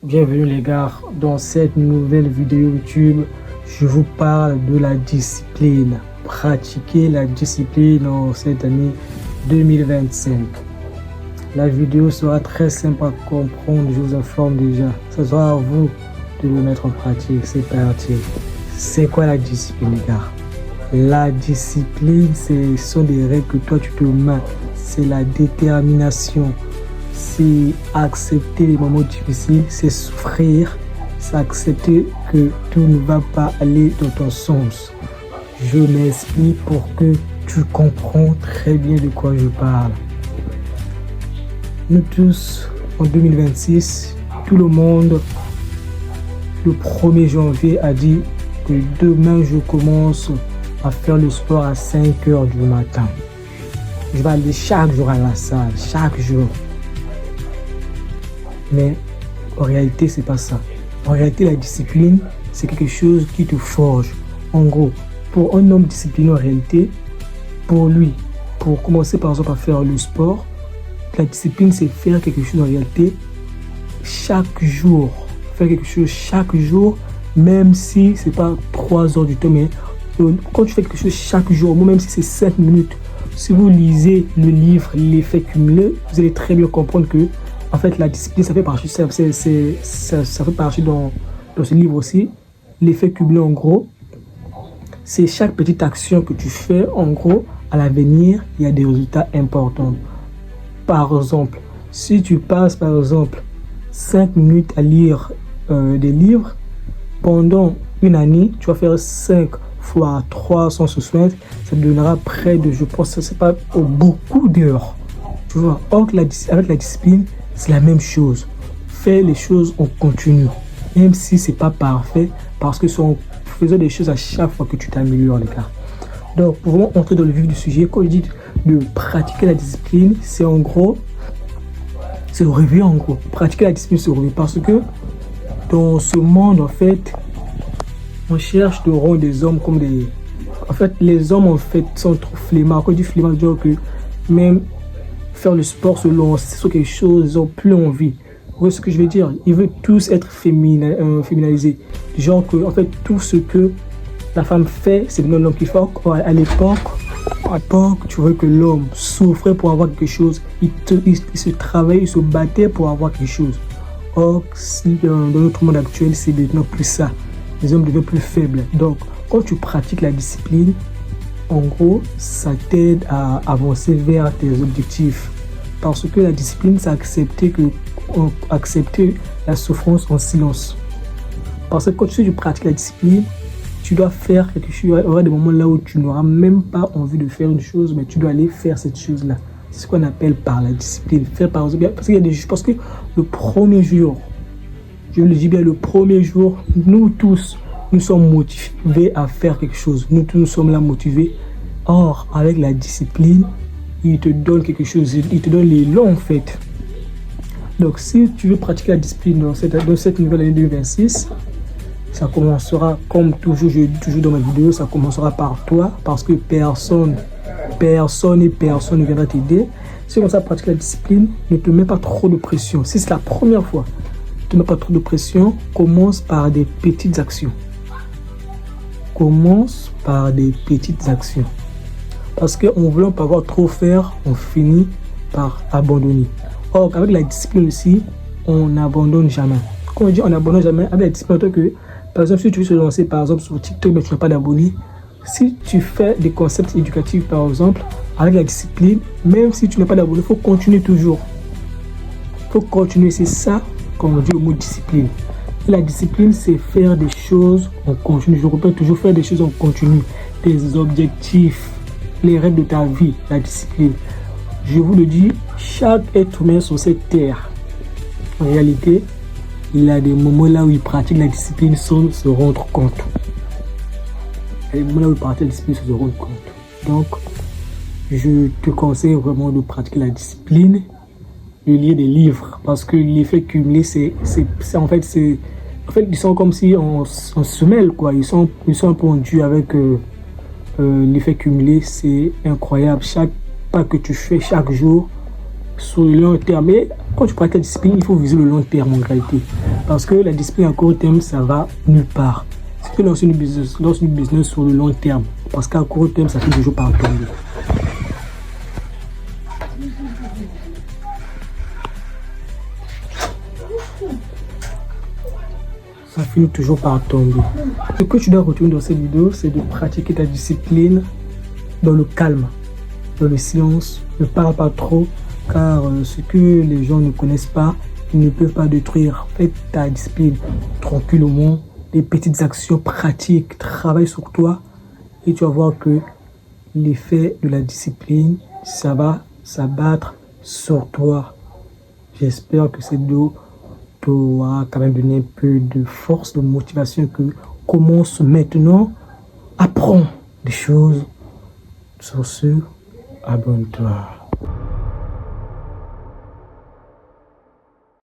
Bienvenue les gars, dans cette nouvelle vidéo YouTube, je vous parle de la discipline. Pratiquer la discipline en cette année 2025. La vidéo sera très simple à comprendre, je vous informe déjà. Ce sera à vous de le mettre en pratique, c'est parti. C'est quoi la discipline les gars? La discipline, ce sont des règles que toi tu te mets. C'est la détermination. C'est accepter les moments difficiles, c'est souffrir, c'est accepter que tout ne va pas aller dans ton sens. Je m'explique pour que tu comprends très bien de quoi je parle. Nous tous, en 2026, tout le monde, le 1er janvier, a dit que demain je commence à faire le sport à 5 h du matin. Je vais aller chaque jour à la salle, chaque jour. Mais en réalité, c'est pas ça. En réalité, la discipline, c'est quelque chose qui te forge. En gros, pour un homme discipliné en réalité, pour lui, pour commencer par exemple à faire le sport, la discipline, c'est faire quelque chose en réalité chaque jour. Faire quelque chose chaque jour, même si c'est pas 3 heures du temps, mais quand tu fais quelque chose chaque jour, même si c'est 5 minutes, si vous lisez le livre L'effet cumulé, vous allez très bien comprendre que en fait, la discipline, ça fait partie, ça fait partie dans ce livre aussi. L'effet cumulé, en gros, c'est chaque petite action que tu fais, en gros, à l'avenir, il y a des résultats importants. Par exemple, si tu passes, par exemple, 5 minutes à lire des livres, pendant une année, tu vas faire 5 fois 360, ça te donnera près de, je pense, c'est pas beaucoup d'heures. Tu vois, or, avec la discipline, c'est la même chose. Fais les choses en continu, même si c'est pas parfait, parce que c'est en faisant des choses à chaque fois que tu t'améliores, les gars. Donc, pour vraiment entrer dans le vif du sujet, quand je dis de pratiquer la discipline, c'est en gros, c'est le réveil en gros. Pratiquer la discipline, c'est le réveil, parce que dans ce monde, en fait, on cherche de rendre des hommes comme des... En fait, les hommes, en fait, sont trop flemmards. Quand je dis flemmard, je veux dire que même faire le sport, se lancer sur quelque chose, ils n'ont plus envie. Vous voyez ce que je veux dire? Ils veulent tous être féminisés. Genre que, en fait, tout ce que la femme fait, c'est le l'homme qui fait. À l'époque, tu vois que l'homme souffrait pour avoir quelque chose. Il se travaillait, il se battait pour avoir quelque chose. Or, dans notre monde actuel, c'est maintenant plus ça. Les hommes deviennent plus faibles. Donc, quand tu pratiques la discipline, en gros, ça t'aide à avancer vers tes objectifs. Parce que la discipline, c'est accepter la souffrance en silence. Parce que quand tu pratiques la discipline, tu dois faire quelque chose. Il y aura des moments là où tu n'auras même pas envie de faire une chose, mais tu dois aller faire cette chose-là. C'est ce qu'on appelle par la discipline. Faire par exemple, parce que le premier jour, je le dis bien, le premier jour, nous tous, nous sommes motivés à faire quelque chose. Nous tous, nous sommes là motivés. Or, avec la discipline, il te donne quelque chose. Il te donne l'élan, en fait. Donc, si tu veux pratiquer la discipline dans cette nouvelle année 2026, ça commencera, comme toujours, toujours dans ma vidéo, ça commencera par toi. Parce que personne ne viendra t'aider. Si on commence à pratiquer la discipline, ne te mets pas trop de pression. Si c'est la première fois, ne te mets pas trop de pression. Commence par des petites actions. Commence par des petites actions. Parce qu'en voulant pas avoir trop faire, on finit par abandonner. Or, avec la discipline aussi, on n'abandonne jamais. Quand on dit on n'abandonne jamais, avec la discipline, que, par exemple, si tu veux se lancer par exemple sur TikTok, mais tu n'as pas d'abonnés, si tu fais des concepts éducatifs, par exemple, avec la discipline, même si tu n'as pas d'abonnés, il faut continuer toujours. Il faut continuer, c'est ça qu'on dit le mot discipline. Et la discipline, c'est faire des choses en continu. Je répète toujours, faire des choses en continu. Des objectifs, les règles de ta vie, la discipline. Je vous le dis, chaque être humain sur cette terre, en réalité, il a des moments là où il pratique la discipline sans se rendre compte. Il y a des moments là où il pratique la discipline sans se rendre compte. Donc, je te conseille vraiment de pratiquer la discipline, de lire des livres, parce que l'effet cumulé, en fait, ils sont comme si on se mêle, quoi. Ils sont un peu endus avec l'effet cumulé, c'est incroyable. Chaque pas que tu fais chaque jour, sur le long terme, quand tu pratiques la discipline, il faut viser le long terme en réalité. Parce que la discipline à court terme, ça va nulle part. Si tu lances une business sur le long terme, parce qu'à court terme, ça finit toujours par tomber. Ça finit toujours par tomber. Ce que tu dois retenir dans cette vidéo, c'est de pratiquer ta discipline dans le calme, dans le silence. Ne parle pas trop, car ce que les gens ne connaissent pas, ils ne peuvent pas détruire. Fais ta discipline tranquillement, des petites actions pratiques, travaille sur toi et tu vas voir que l'effet de la discipline, ça va s'abattre sur toi. J'espère que cette vidéo t'aura quand même donné un peu de force, de motivation, que commence maintenant, apprends des choses. Sur ce, abonne-toi.